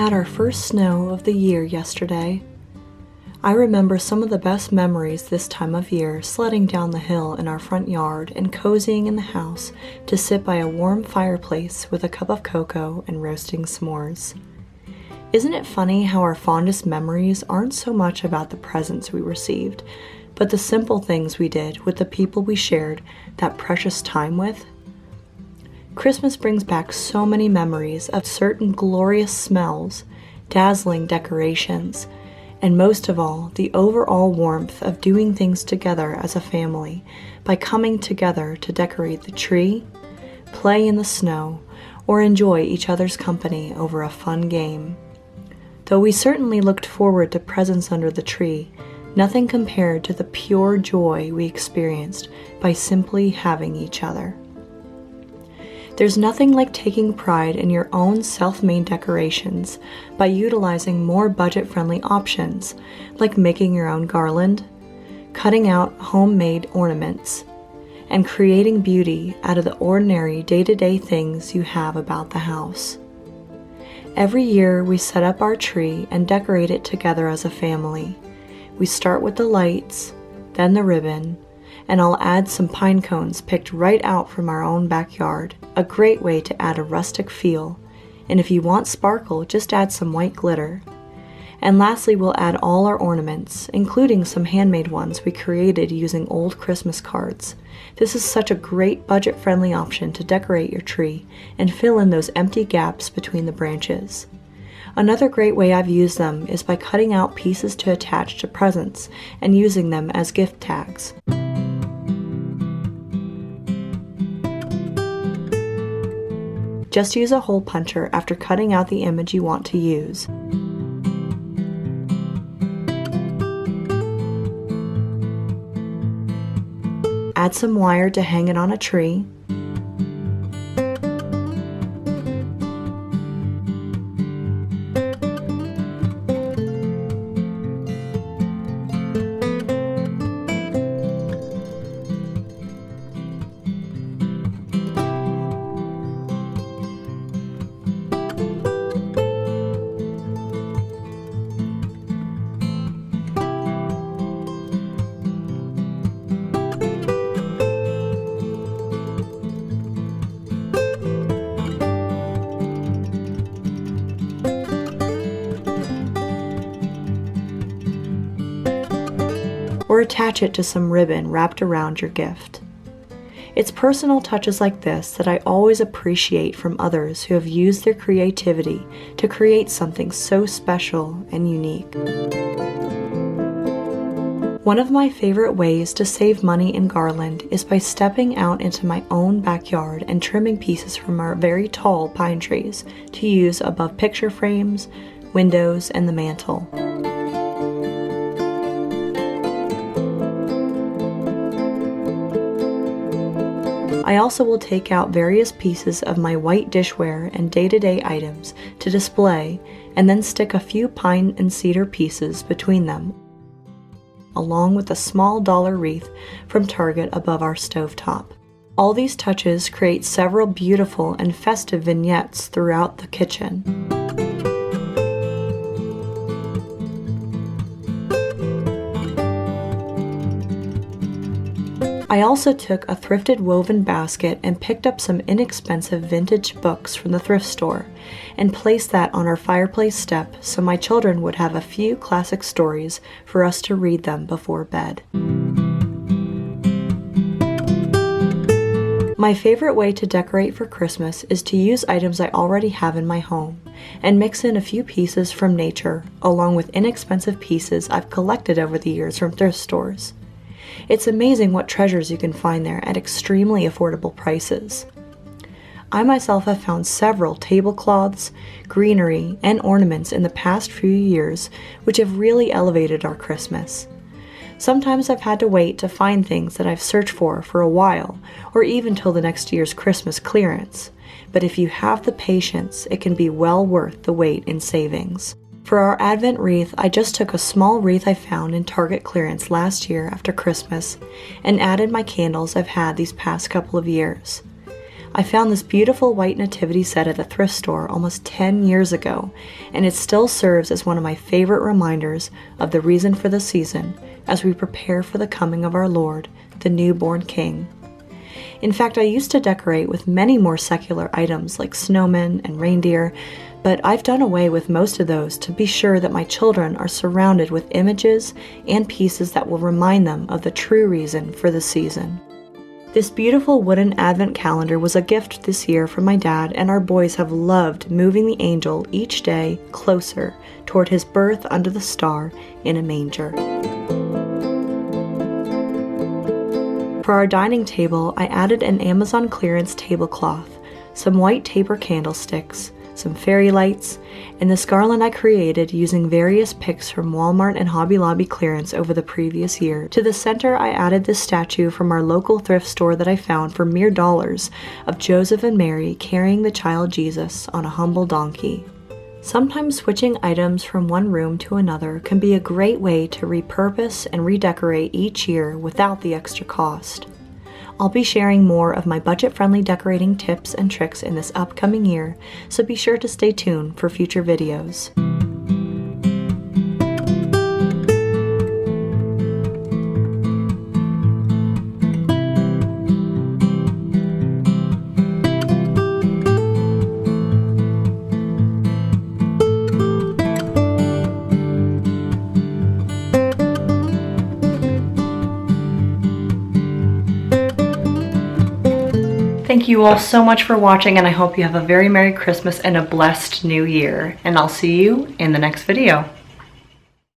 had our first snow of the year yesterday. I remember some of the best memories this time of year, sledding down the hill in our front yard and cozying in the house to sit by a warm fireplace with a cup of cocoa and roasting s'mores. Isn't it funny how our fondest memories aren't so much about the presents we received, but the simple things we did with the people we shared that precious time with? Christmas brings back so many memories of certain glorious smells, dazzling decorations, and most of all, the overall warmth of doing things together as a family by coming together to decorate the tree, play in the snow, or enjoy each other's company over a fun game. Though we certainly looked forward to presents under the tree, nothing compared to the pure joy we experienced by simply having each other. There's nothing like taking pride in your own self-made decorations by utilizing more budget-friendly options, like making your own garland, cutting out homemade ornaments, and creating beauty out of the ordinary day-to-day things you have about the house. Every year we set up our tree and decorate it together as a family. We start with the lights, then the ribbon, and I'll add some pine cones picked right out from our own backyard, a great way to add a rustic feel, and if you want sparkle, just add some white glitter. And lastly, we'll add all our ornaments, including some handmade ones we created using old Christmas cards. This is such a great budget-friendly option to decorate your tree and fill in those empty gaps between the branches. Another great way I've used them is by cutting out pieces to attach to presents and using them as gift tags. Just use a hole puncher after cutting out the image you want to use. Add some wire to hang it on a tree. Or attach it to some ribbon wrapped around your gift. It's personal touches like this that I always appreciate from others who have used their creativity to create something so special and unique. One of my favorite ways to save money in garland is by stepping out into my own backyard and trimming pieces from our very tall pine trees to use above picture frames, windows, and the mantle. I also will take out various pieces of my white dishware and day-to-day items to display and then stick a few pine and cedar pieces between them, along with a small dollar wreath from Target above our stovetop. All these touches create several beautiful and festive vignettes throughout the kitchen. I also took a thrifted woven basket and picked up some inexpensive vintage books from the thrift store and placed that on our fireplace step so my children would have a few classic stories for us to read them before bed. My favorite way to decorate for Christmas is to use items I already have in my home and mix in a few pieces from nature along with inexpensive pieces I've collected over the years from thrift stores. It's amazing what treasures you can find there at extremely affordable prices. I myself have found several tablecloths, greenery, and ornaments in the past few years which have really elevated our Christmas. Sometimes I've had to wait to find things that I've searched for a while, or even till the next year's Christmas clearance. But if you have the patience, it can be well worth the wait in savings. For our Advent wreath, I just took a small wreath I found in Target clearance last year after Christmas and added my candles I've had these past couple of years. I found this beautiful white nativity set at the thrift store almost 10 years ago, and it still serves as one of my favorite reminders of the reason for the season as we prepare for the coming of our Lord, the newborn King. In fact, I used to decorate with many more secular items like snowmen and reindeer, but I've done away with most of those to be sure that my children are surrounded with images and pieces that will remind them of the true reason for the season. This beautiful wooden advent calendar was a gift this year from my dad, and our boys have loved moving the angel each day closer toward his birth under the star in a manger. For our dining table, I added an Amazon clearance tablecloth, some white taper candlesticks, some fairy lights, and this garland I created using various picks from Walmart and Hobby Lobby clearance over the previous year. To the center, I added this statue from our local thrift store that I found for mere dollars of Joseph and Mary carrying the child Jesus on a humble donkey. Sometimes switching items from one room to another can be a great way to repurpose and redecorate each year without the extra cost. I'll be sharing more of my budget-friendly decorating tips and tricks in this upcoming year, so be sure to stay tuned for future videos. Thank you all so much for watching, and I hope you have a very Merry Christmas and a blessed New Year. And I'll see you in the next video.